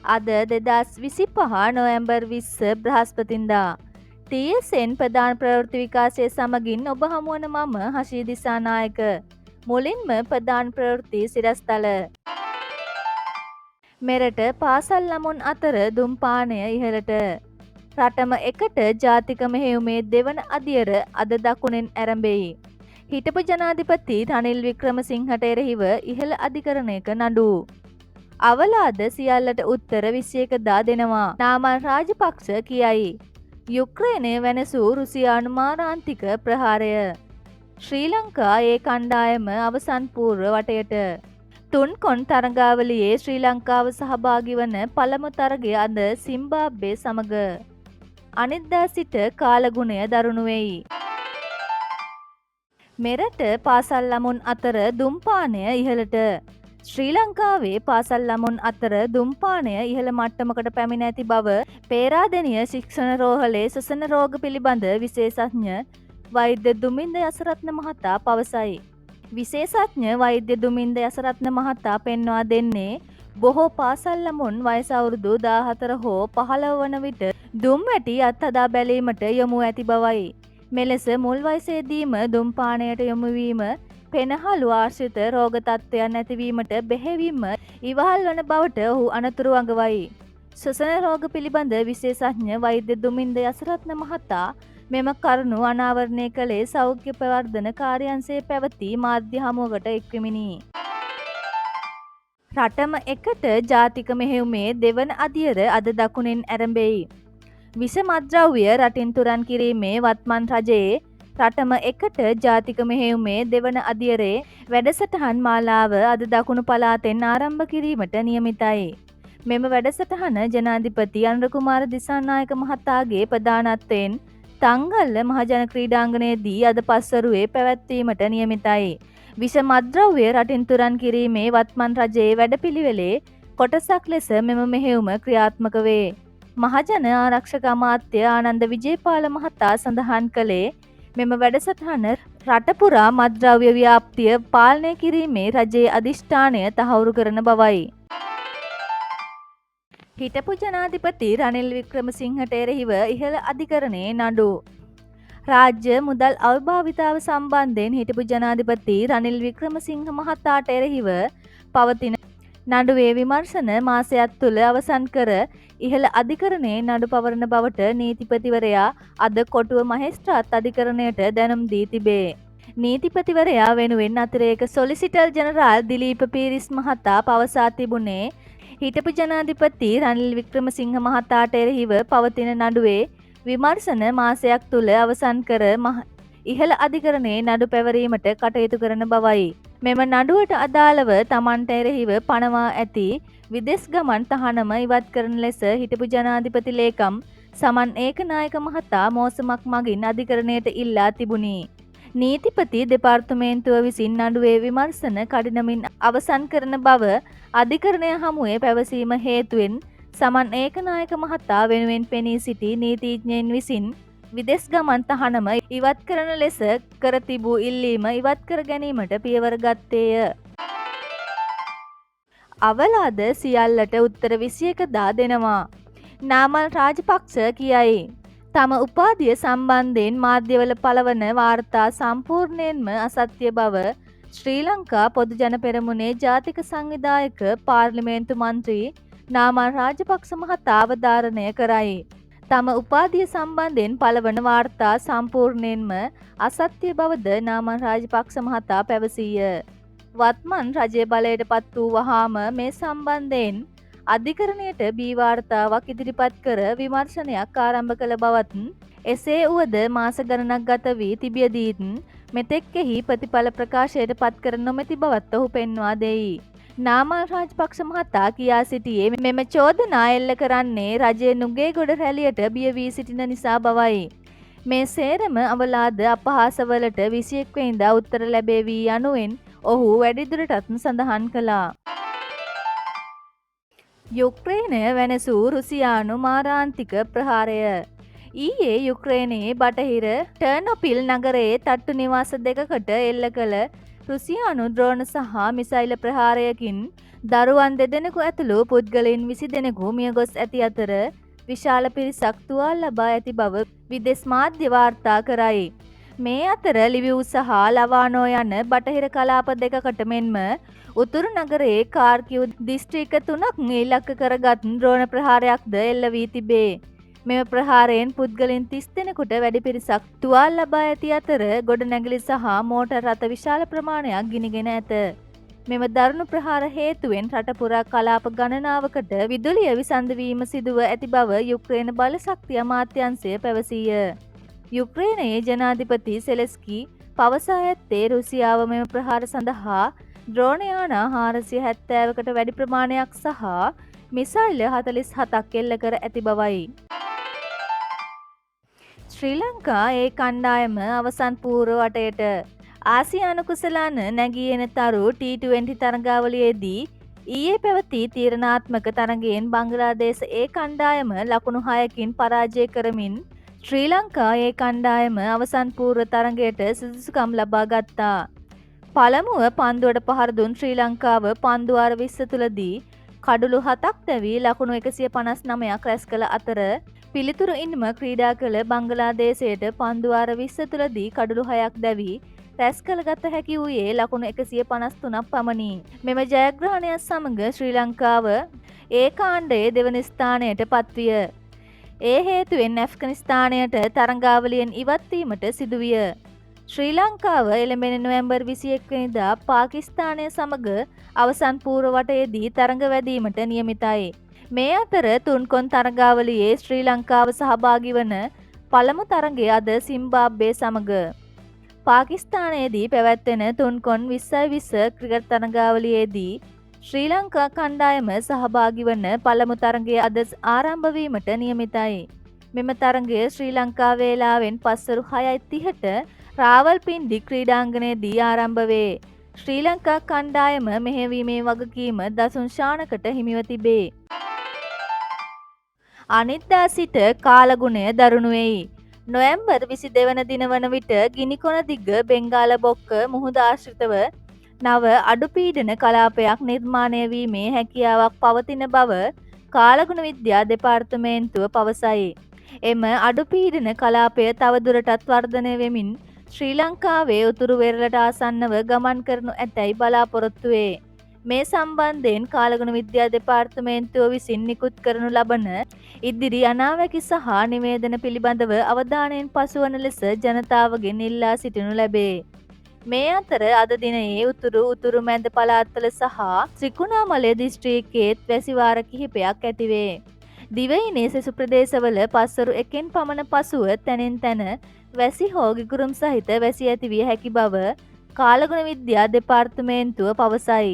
අද 2025 නොවැම්බර් 20 බ්‍රහස්පතින්දා TSN ප්‍රධාන ප්‍රවෘත්ති විකාශය සමගින් ඔබ හමුවන මම හෂී දිසානායක. මුලින්ම ප්‍රධාන ප්‍රවෘත්ති සිරස්තල. මෙරට පාසල් ළමුන් අතර දුම්පානය ඉහළට. රටම එකට ජාතික මෙහෙයුමේ දෙවන අදියර අද දකුණෙන් ඇරඹෙයි. හිටපු ජනාධිපති රනිල් වික්‍රමසිංහට එරෙහිව ඉහළ අධිකරණයක නඩු. අවලාද සියල්ලට උත්තර 21 දා දෙනවා. නාමල් රාජපක්ෂ කියයි. යුක්‍රේනය වෙනසූ රුසියානු මාරාන්තික ප්‍රහාරය. ශ්‍රී ලංකා ඒ කණ්ඩායම අවසන් පූර්ව වටයට. තුන්කොන් තරගාවලියේ ශ්‍රී ලංකාව සහභාගි වන පළමු තරගය අද සිම්බාබ්වේ සමග. අනිද්දා සිට කාලගුණය දරුණු වෙයි. මෙරට පාසල් ළමුන් අතර දුම්පානය ඉහළට. ශ්‍රී ලංකාවේ පාසල් ළමුන් අතර දුම්පානය ඉහළ මට්ටමකට පැමිණ ඇති බව පේරාදෙණිය ශික්ෂණ රෝහලේ ශ්වසන රෝග පිළිබඳ විශේෂඥ වෛද්‍ය දුමින්ද යසරත්න මහතා පවසයි. විශේෂඥ වෛද්‍ය දුමින්ද යසරත්න මහතා පෙන්වා දෙන්නේ බොහෝ පාසල් ළමුන් වයස අවුරුදු 14 හෝ 15 වන විට දුම් වැටි අත්හදා බැලීමට යොමු ඇති බවයි. මෙලෙස මුල් වයසේදීම දුම්පානයට යොමුවීම පෙනහළු ආශ්‍රිත රෝග තත්ත්වයන් ඇතිවීමට බෙහෙවින්ම ඉවහල් වන බවට ඔහු අනතුරු අඟවයි. ශ්වසන රෝග පිළිබඳ විශේෂඥ වෛද්‍ය දුමින්ද යසරත්න මහතා මෙම කරුණු අනාවරණය කළේ සෞඛ්‍ය ප්‍රවර්ධන කාර්යාංශයේ පැවති මාධ්‍ය හමුවකට එක්වෙමිනි. රටම එකට ජාතික මෙහෙයුමේ දෙවන අදියර අද දකුණෙන් ඇරඹෙයි. විස මත්ද්‍රව්‍ය රටින් තුරන් කිරීමේ වත්මන් රජයේ රටම එකට ජාතික මෙහෙයුමේ දෙවන අදියරේ වැඩසටහන් මාලාව අද දකුණු පළාතෙන් ආරම්භ කිරීමට නියමිතයි. මෙම වැඩසටහන ජනාධිපති අනුර කුමාර දිසානායක මහතාගේ ප්‍රධානත්වයෙන් තංගල්ල මහජන ක්‍රීඩාංගණයේදී අද පස්වරුවේ පැවැත්වීමට නියමිතයි. විස මත්ද්‍රව්‍ය රටින් තුරන් කිරීමේ වත්මන් රජයේ වැඩපිළිවෙලේ කොටසක් ලෙස මෙම මෙහෙයුම ක්‍රියාත්මක වේ. මහජන ආරක්ෂක අමාත්‍ය ආනන්ද විජේපාල මහතා සඳහන් කළේ මෙම වැඩසටහන රට පුරා මත්ද්‍රව්‍ය ව්‍යාප්තිය පාලනය කිරීමේ රජයේ අධිෂ්ඨානය තහවුරු කරන බවයි. හිටපු ජනාධිපති රනිල් වික්‍රමසිංහට එරෙහිව ඉහළ අධිකරණයේ නඩු. රාජ්‍ය මුදල් අවභාවිතාව සම්බන්ධයෙන් හිටපු ජනාධිපති රනිල් වික්‍රමසිංහ මහතාට එරෙහිව පවතින නඩුවේ විමර්ශන මාසයක් තුළ අවසන් කර ඉහළ අධිකරණයේ නඩු පවරන බවට නීතිපතිවරයා අද කොටුව මහේස්ත්‍රාත් අධිකරණයට දැනුම් දී තිබේ. නීතිපතිවරයා වෙනුවෙන් අතිරේක සොලිසිටර් ජනරාල් දිලීප පීරිස් මහතා පවසා තිබුණේ හිටපු ජනාධිපති රනිල් වික්‍රමසිංහ මහතාට එරෙහිව පවතින නඩුවේ විමර්ශන මාසයක් තුළ අවසන් කර ඉහළ අධිකරණයේ නඩු පැවරීමට කටයුතු කරන බවයි. මෙම නඩුවට අදාළව තමන්ට එරෙහිව පනවා ඇති විදෙස් ගමන් තහනම ඉවත් කරන ලෙස හිටපු ජනාධිපති ලේකම් සමන් ඒකනායක මහතා මෝසමක් මගින් අධිකරණයට ඉල්ලා තිබුණි. නීතිපති දෙපාර්තමේන්තුව විසින් නඩුවේ විමර්ශන කඩිනමින් අවසන් කරන බව අධිකරණය හමුවේ පැවසීම හේතුවෙන් සමන් ඒකනායක මහතා වෙනුවෙන් පෙනී සිටි නීතිඥයින් විසින් විදෙස් ගමන් තහනම ඉවත් කරන ලෙස කර තිබූ ඉල්ලීම ඉවත් කර ගැනීමට පියවර ගත්තේය. අවලාද සියල්ලට උත්තර 21 දා දෙනවා. නාමල් රාජපක්ෂ කියයි. තම උපාධිය සම්බන්ධයෙන් මාධ්‍යවල පළවන වාර්තා සම්පූර්ණයෙන්ම අසත්‍ය බව ශ්‍රී ලංකා පොදු ජන පෙරමුණේ ජාතික සංවිධායක පාර්ලිමේන්තු මන්ත්‍රී නාමල් රාජපක්ෂ මහතා අවධාරණය කරයි. තම උපාධිය සම්බන්ධයෙන් පළවන වාර්තා සම්පූර්ණයෙන්ම අසත්‍ය බවද නාමල් රාජපක්ෂ මහතා පැවසීය. වත්මන් රජය බලයට පත් වූ වහාම මේ සම්බන්ධයෙන් අධිකරණයට බී වාර්තාවක් ඉදිරිපත් කර විමර්ශනයක් ආරම්භ කළ බවත් එසේ වුවද මාස ගණනක් ගත වී තිබියදීත් මෙතෙක්ෙහි ප්‍රතිඵල ප්‍රකාශයට පත් කර නොමැති බවත් ඔහු පෙන්වා දෙයි. නාමල් රාජපක්ෂ මහතා කියා සිටියේ මෙම චෝදනා එල්ල කරන්නේ රජයේ නුගේගොඩ රැළියට බිය වී සිටින නිසා බවයි. මේ සේරම අවලාද අපහාසවලට 21 වෙනිදා උත්තර ලැබේවි යනුවෙන් ඔහු වැඩිදුරටත් සඳහන් කළා. යුක්‍රේනය වෙනසූ රුසියානු මාරාන්තික ප්‍රහාරය. ඊයේ යුක්‍රේනයේ බටහිර ටර්නොපිල් නගරයේ තට්ටු නිවාස දෙකකට එල්ල කළ රුසියානු ද්‍රෝණ සහ මිසයිල ප්‍රහාරයකින් දරුවන් දෙදෙනෙකු ඇතුළු පුද්ගලයන් 20 දෙනෙකු මියගොස් ඇති අතර විශාල පිරිසක් තුවාල ලබා ඇති බව විදෙස් මාධ්‍ය වාර්තා කරයි. මේ අතර ලිවිව් සහ ලවානෝ යන බටහිර කලාප දෙකකට මෙන්ම උතුරු නගරයේ කාර්කිව් දිස්ත්‍රික්ක 3ක් ඉලක්ක කරගත් ඩ්‍රෝන ප්‍රහාරයක්ද එල්ල වී තිබේ. මෙම ප්‍රහාරයෙන් පුද්ගලයන් 30 දෙනෙකුට වැඩි පිරිසක් තුවාල ලබා ඇති අතර ගොඩනැගිලි සහ මෝටර් රථ විශාල ප්‍රමාණයක් ගිනිගෙන ඇත. මෙම දරුණු ප්‍රහාර හේතුවෙන් රට පුරා කලාප ගණනාවකට විදුලිය විසන්ධ වීම සිදුව ඇති බව යුක්රේන බල ශක්ති අමාත්‍යාංශය පැවසීය. යුක්රේනයේ ජනාධිපති සෙලෙස්කී පවසා ඇත්තේ රුසියාව මෙම ප්‍රහාර සඳහා ඩ්‍රෝන යාන 470කට වැඩි ප්‍රමාණයක් සහ මිසයිල් 47ක් එල්ල කර ඇති බවයි. ශ්‍රී ලංකා ඒ කණ්ඩායම අවසන් පූර්ව වටයට ආසියානු කුසලාන නැගී එන තරු T20 තරගාවලියේදී ඊයේ පැවති තීරණාත්මක තරගයෙන් බංග්ලාදේශ ඒ කණ්ඩායම ලකුණු 6කින් පරාජය කරමින් ශ්‍රී ලංකා ඒ කණ්ඩායම අවසන් පූර්ව තරගයට සුදුසුකම් ලබා ගත්තා. පළමුව පන්දුවට පහර දුන් ශ්‍රී ලංකාව පන්දු වාර 20 තුලදී කඩුළු 7ක් දැවී ලකුණු 159ක් රැස් කළ අතර පිළිතුරු ඉන්ම ක්‍රීඩා කළ බංග්ලාදේශයට පන්දු වාර 20 තුලදී කඩුළු 6ක් දැවී රැස් කළගත හැකි වූයේ ලකුණු 153ක් පමණි. මෙම ජයග්‍රහණයත් සමග ශ්‍රී ලංකාව ඒ කාණ්ඩයේ දෙවන ස්ථානයට පත්විය. ඒ හේතුවෙන් ඇෆ්ගනිස්තානයට තරඟාවලියෙන් ඉවත් වීමට සිදුවිය. ශ්‍රී ලංකාව එළඹෙන නොවැම්බර් 21 වෙනිදා පාකිස්තානය සමග අවසන් පූර්ව වටයේදී තරඟ වැදීමට නියමිතයි. මේ අතර තුන්කොන් තරඟාවලියේ ශ්‍රී ලංකාව සහභාගී වන පළමු තරඟය අද සිම්බාබ්වේ සමග. පාකිස්තානයේදී පැවැත්වෙන තුන්කොන් 20-20 ක්‍රිකට් තරඟාවලියේදී ශ්‍රී ලංකා කණ්ඩායම සහභාගී වන පළමු තරඟය අද ආරම්භ වීමට නියමිතයි. මෙම තරඟය ශ්‍රී ලංකා වේලාවෙන් පස්වරු 6:30ට රාවල්පින්ඩි ක්‍රීඩාංගණයේදී ආරම්භ වේ. ශ්‍රී ලංකා කණ්ඩායම මෙහෙයවීමේ වගකීම දසුන් ශානකට හිමිව තිබේ. අනිද්දා සිට කාලගුණය දරුණු වෙයි. නොවැම්බර් 22 වන දින වන විට ගිනිකොන දිග බෙන්ගාල බොක්ක මුහුද ආශ්‍රිතව නව අඩුපීඩන කලාපයක් නිර්මාණය වීමේ හැකියාවක් පවතින බව කාලගුණ විද්‍යා දෙපාර්තමේන්තුව පවසයි. එම අඩුපීඩන කලාපය තවදුරටත් වර්ධනය වෙමින් ශ්‍රී ලංකාවේ උතුරු වෙරළට ආසන්නව ගමන් කරනු ඇතැයි බලාපොරොත්තු වේ. මේ සම්බන්ධයෙන් කාලගුණ විද්‍යා දෙපාර්තමේන්තුව විසින් නිකුත් කරනු ලබන ඉදිරි අනාවැකි සහ නිවේදන පිළිබඳව අවධානයෙන් පසුවන ලෙස ජනතාවගෙන් ඉල්ලා සිටිනු ලැබේ. මේ අතර අද දිනයේ උතුරු මැද පළාත්වල සහ ත්‍රිකුණාමලය දිස්ත්‍රික්කයේත් වැසි වාර කිහිපයක් ඇතිවේ. දිවයිනේ සෙසු ප්‍රදේශවල පස්වරු 1කින් පමණ පසුව තැනින් තැන වැසි හෝ ගිගුරුම් සහිත වැසි ඇතිවිය හැකි බව කාලගුණ විද්‍යා දෙපාර්තමේන්තුව පවසයි.